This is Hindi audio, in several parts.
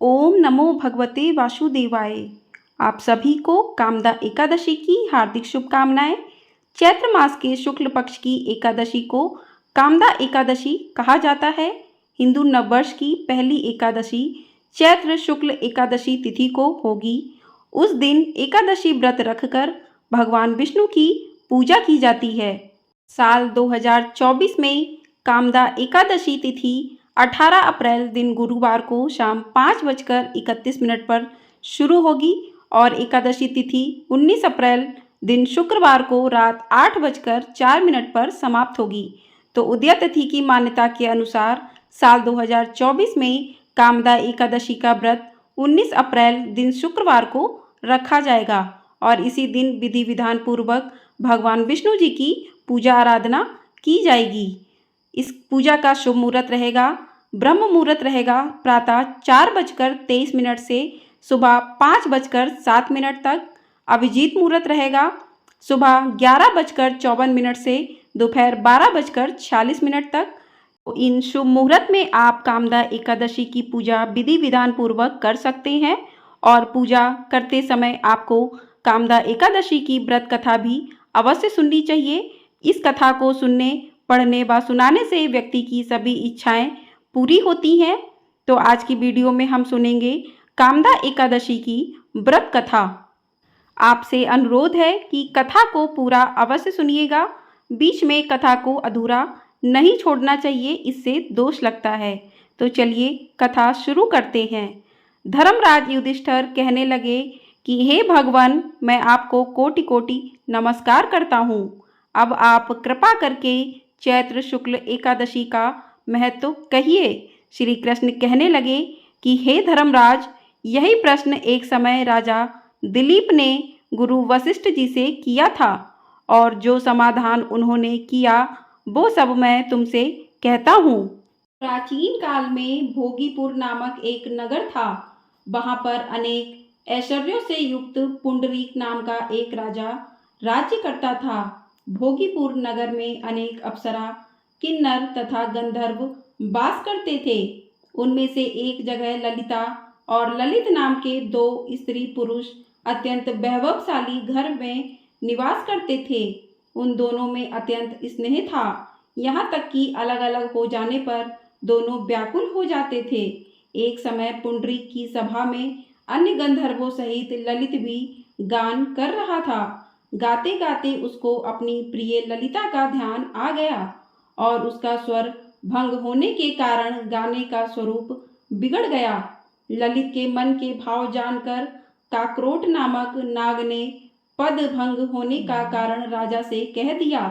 ओम नमो भगवते वासुदेवाय। आप सभी को कामदा एकादशी की हार्दिक शुभकामनाएं। चैत्र मास के शुक्ल पक्ष की एकादशी को कामदा एकादशी कहा जाता है। हिंदू नववर्ष की पहली एकादशी चैत्र शुक्ल एकादशी तिथि को होगी। उस दिन एकादशी व्रत रखकर भगवान विष्णु की पूजा की जाती है। साल 2024 में कामदा एकादशी तिथि 18 अप्रैल दिन गुरुवार को शाम 5:31 पर शुरू होगी और एकादशी तिथि 19 अप्रैल दिन शुक्रवार को रात 8:04 पर समाप्त होगी। तो उदय तिथि की मान्यता के अनुसार साल 2024 में कामदा एकादशी का व्रत 19 अप्रैल दिन शुक्रवार को रखा जाएगा और इसी दिन विधि विधान पूर्वक भगवान विष्णु जी की पूजा आराधना की जाएगी। इस पूजा का शुभ मुहूर्त रहेगा, ब्रह्म मुहूर्त रहेगा प्रातः 4:23 से सुबह 5:07 तक। अभिजीत मुहूर्त रहेगा सुबह 11:54 से दोपहर 12:46 तक। इन शुभ मुहूर्त में आप कामदा एकादशी की पूजा विधि विधान पूर्वक कर सकते हैं और पूजा करते समय आपको कामदा एकादशी की व्रत कथा भी अवश्य सुननी चाहिए। इस कथा को सुनने, पढ़ने व सुनाने से व्यक्ति की सभी इच्छाएं पूरी होती हैं। तो आज की वीडियो में हम सुनेंगे कामदा एकादशी की व्रत कथा। आपसे अनुरोध है कि कथा को पूरा अवश्य सुनिएगा। बीच में कथा को अधूरा नहीं छोड़ना चाहिए, इससे दोष लगता है। तो चलिए कथा शुरू करते हैं। धर्मराज युधिष्ठिर कहने लगे कि हे भगवान, मैं आपको कोटि कोटि नमस्कार करता हूँ। अब आप कृपा करके चैत्र शुक्ल एकादशी का महत्व कहिए। श्री कृष्ण कहने लगे कि हे धर्मराज, यही प्रश्न एक समय राजा दिलीप ने गुरु वशिष्ठ जी से किया था और जो समाधान उन्होंने किया वो सब मैं तुमसे कहता हूँ। प्राचीन काल में भोगीपुर नामक एक नगर था। वहाँ पर अनेक ऐश्वर्यों से युक्त पुंडरीक नाम का एक राजा राज्य करता था। भोगीपुर नगर में अनेक अप्सरा, किन्नर तथा गंधर्व वास करते थे। उनमें से एक जगह ललिता और ललित नाम के दो स्त्री पुरुष अत्यंत वैभवशाली घर में निवास करते थे। उन दोनों में अत्यंत स्नेह था, यहाँ तक कि अलग अलग हो जाने पर दोनों व्याकुल हो जाते थे। एक समय पुंडरीक की सभा में अन्य गंधर्वों सहित ललित भी गान कर रहा था। गाते गाते उसको अपनी प्रिय ललिता का ध्यान आ गया और उसका स्वर भंग होने के कारण गाने का स्वरूप बिगड़ गया। ललित के मन के भाव जानकर काक्रोट नामक नाग ने पद भंग होने का कारण राजा से कह दिया।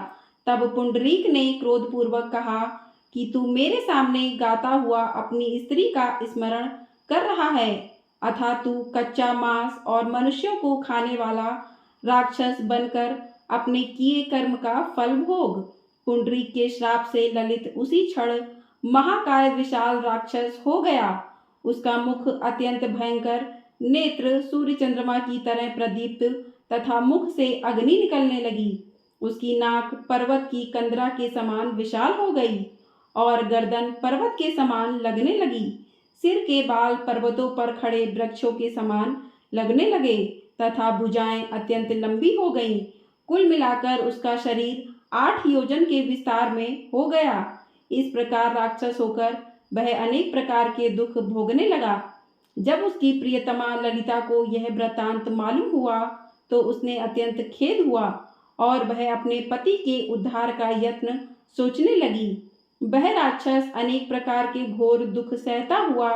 तब पुंडरीक ने क्रोधपूर्वक कहा कि तू मेरे सामने गाता हुआ अपनी स्त्री का स्मरण कर रहा है, अथा तू कच्चा मांस और मनुष्यों को खाने वाला राक्षस बनकर अपने किए कर्म का फल भोग। पुंडरीक के श्राप से ललित उसी क्षण महाकाय विशाल राक्षस हो गया। उसका मुख अत्यंत भयंकर, नेत्र सूर्य चंद्रमा की तरह प्रदीप्त तथा मुख से अग्नि निकलने लगी। उसकी नाक पर्वत की कंदरा के समान विशाल हो गई और गर्दन पर्वत के समान लगने लगी। सिर के बाल पर्वतों पर खड़े वृक्षों के समान लगने लगे तथा भुजाएं अत्यंत लंबी हो गईं। कुल मिलाकर उसका शरीर 8 योजन के विस्तार में हो गया। इस प्रकार राक्षस होकर वह अनेक प्रकार के दुख भोगने लगा। जब उसकी प्रियतमा ललिता को यह वृत्तांत मालूम हुआ तो उसने अत्यंत खेद हुआ और वह अपने पति के उद्धार का यत्न सोचने लगी। वह राक्षस अनेक प्रकार के घोर दुख सहता हुआ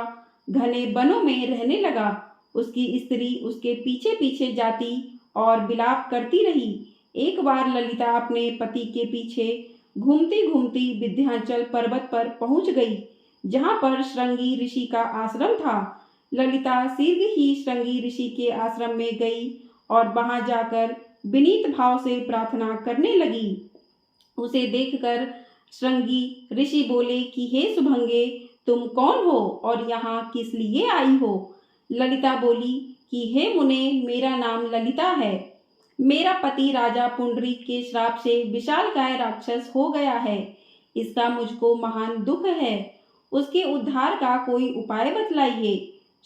घने वनों में रहने लगा। उसकी स्त्री उसके पीछे पीछे जाती और विलाप करती रही। एक बार ललिता अपने पति के पीछे घूमती घूमती विंध्याचल पर्वत पर पहुंच गई, जहां पर श्रृंगी ऋषि का आश्रम था। ललिता शीघ्र ही श्रृंगी ऋषि के आश्रम में गई और वहां जाकर विनीत भाव से प्रार्थना करने लगी। उसे देखकर श्रृंगी ऋषि बोले कि हे सुभंगे, तुम कौन हो और यहाँ किस लिए आई हो? ललिता बोली कि हे मुने, मेरा नाम ललिता है। मेरा पति राजा पुंडरीक के श्राप से विशालकाय राक्षस हो गया है। इसका मुझको महान दुख है। उसके उद्धार का कोई उपाय बतलाइए।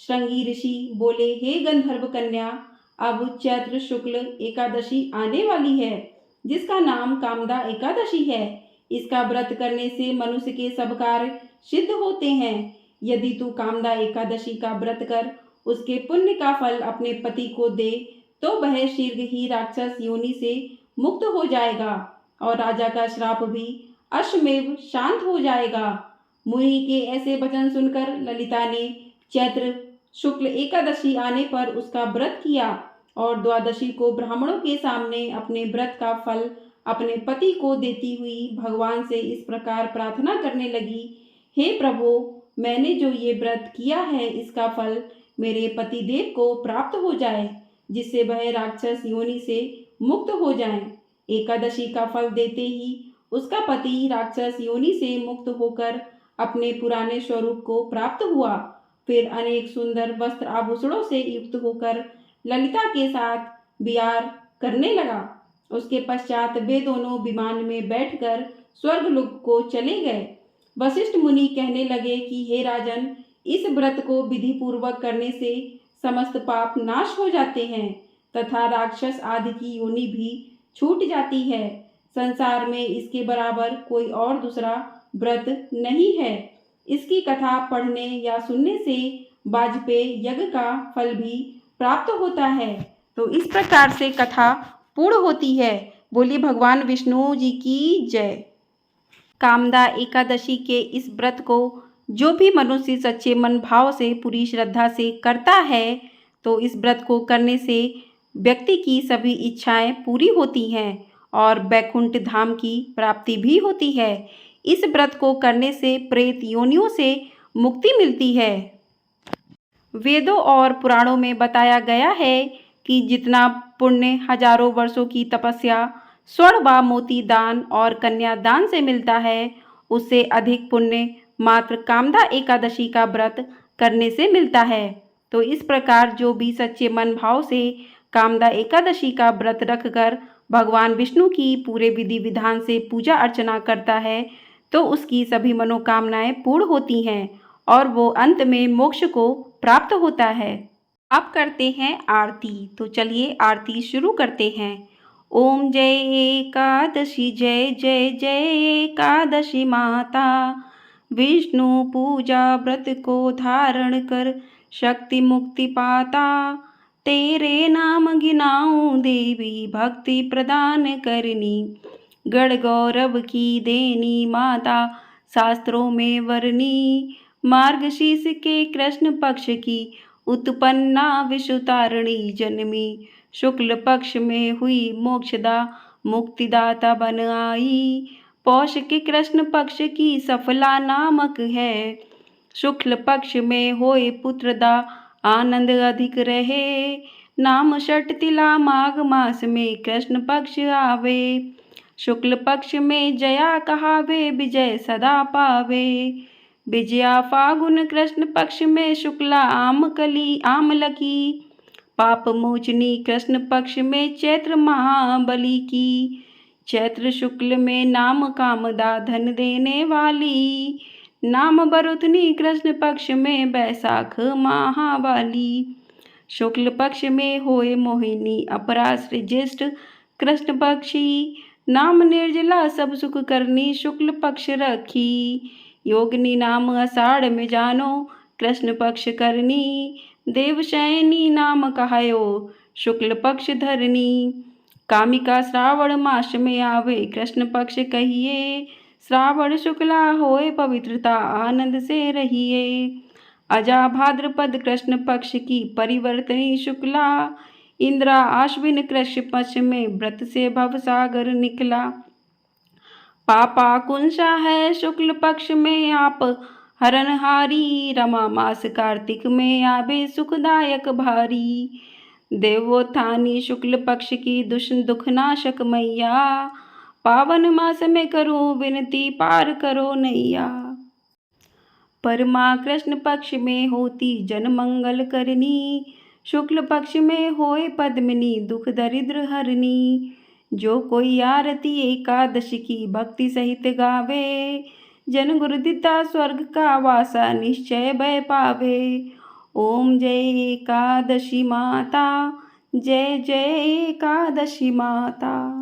श्रृंगी ऋषि बोले, हे गंधर्व कन्या, अब चैत्र शुक्ल एकादशी आने वाली है, जिसका नाम कामदा एकादशी है। इसका व्रत करने से मनुष्य के सब कार्य सिद्ध होते हैं। यदि तू कामदा एकादशी का व्रत कर उसके पुण्य का फल अपने पति को दे तो वह शीघ्र ही राक्षस योनि से मुक्त हो जाएगा और राजा का श्राप भी अश्वमेव शांत हो जाएगा। मुनि के ऐसे वचन सुनकर ललिता ने चैत्र शुक्ल एकादशी आने पर उसका व्रत किया और द्वादशी को ब्राह्मणों के सामने अपने व्रत का फल अपने पति को देती हुई भगवान से इस प्रकार प्रार्थना करने लगी, हे प्रभु, मैंने जो ये व्रत किया है इसका फल मेरे पति देव को प्राप्त हो जाए, जिससे वह राक्षस योनि से मुक्त हो जाएं। एकादशी का फल देते ही उसका पति राक्षस योनि से मुक्त होकर अपने पुराने स्वरूप को प्राप्त हुआ। फिर अनेक सुंदर वस्त्र आभूषणों से युक्त होकर ललिता के साथ विहार करने लगा। उसके पश्चात वे दोनों विमान में बैठकर स्वर्गलोक को चले गए। वशिष्ठ मुनि कहने लगे कि हे राजन, इस व्रत को विधि पूर्वक करने से समस्त पाप नाश हो जाते हैं तथा राक्षस आदि की योनि भी छूट जाती है। संसार में इसके बराबर कोई और दूसरा व्रत नहीं है। इसकी कथा पढ़ने या सुनने से वाजपेय यज्ञ का फल भी प्राप्त होता है। तो इस प्रकार से कथा पूर्ण होती है। बोलिए भगवान विष्णु जी की जय। कामदा एकादशी के इस व्रत को जो भी मनुष्य सच्चे मन भाव से पूरी श्रद्धा से करता है तो इस व्रत को करने से व्यक्ति की सभी इच्छाएं पूरी होती हैं और वैकुंठ धाम की प्राप्ति भी होती है। इस व्रत को करने से प्रेत योनियों से मुक्ति मिलती है। वेदों और पुराणों में बताया गया है कि जितना पुण्य हजारों वर्षों की तपस्या, स्वर्ण व मोती दान और कन्या दान से मिलता है, उससे अधिक पुण्य मात्र कामदा एकादशी का व्रत करने से मिलता है। तो इस प्रकार जो भी सच्चे मन भाव से कामदा एकादशी का व्रत रखकर भगवान विष्णु की पूरे विधि विधान से पूजा अर्चना करता है तो उसकी सभी मनोकामनाएं पूर्ण होती हैं और वो अंत में मोक्ष को प्राप्त होता है। अब करते हैं आरती। तो चलिए आरती शुरू करते हैं। ओम जय एकादशी, जय जय जय एकादशी माता, विष्णु पूजा व्रत को धारण कर शक्ति मुक्ति पाता, तेरे नाम गिनाऊं देवी भक्ति प्रदान करनी, गढ़ गौरव की देनी माता शास्त्रों में वर्णी, मार्गशीर्ष के कृष्ण पक्ष की उत्पन्ना विषुतारिणी जन्मी, शुक्ल पक्ष में हुई मोक्षदा मुक्तिदाता बन आई, पौष के कृष्ण पक्ष की सफला नामक है, शुक्ल पक्ष में होए पुत्रदा आनंद अधिक रहे, नाम षट तिला माघ मास में कृष्ण पक्ष आवे, शुक्ल पक्ष में जया कहावे विजय सदा पावे, विजया फागुन कृष्ण पक्ष में शुक्ला आमलकी, पाप मोचनी कृष्ण पक्ष में चैत्र महाबली की, चैत्र शुक्ल में नाम कामदा धन देने वाली, नाम बरुतनी कृष्ण पक्ष में बैसाख महावाली, शुक्ल पक्ष में होए मोहिनी अपराश्र ज्येष्ठ कृष्ण पक्षी, नाम निर्जला सब सुख करनी शुक्ल पक्ष रखी, योगिनी नाम आषाढ़ में जानो कृष्ण पक्ष करनी, देवशयनी नाम कहायो शुक्ल पक्ष धरनी, कामिका श्रावण मास में आवे कृष्ण पक्ष कहिए, श्रावण शुक्ला होए पवित्रता आनंद से रहिए, अजा भाद्रपद कृष्ण पक्ष की परिवर्तनी शुक्ला, इंद्रा आश्विन कृष्ण पक्ष में व्रत से भव सागर निकला, पापा कुंसा है शुक्ल पक्ष में आप हरनहारी, रमा मास कार्तिक में आवे सुखदायक भारी, देवोत्थानी शुक्ल पक्ष की दुखनाशक मैया, पावन मास में करूं विनती पार करो नैया, परमा कृष्ण पक्ष में होती जन मंगल करनी, शुक्ल पक्ष में होए पद्मिनी दुख दरिद्र हरनी, जो कोई आरती एकादशी की भक्ति सहित गावे, जन गुरुदिता स्वर्ग का वासा निश्चय भय पावे, ओम जय एकादशी माता, जय जय एकादशी माता।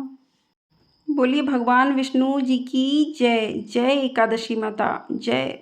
बोलिए भगवान विष्णु जी की जय। जय एकादशी माता, जय।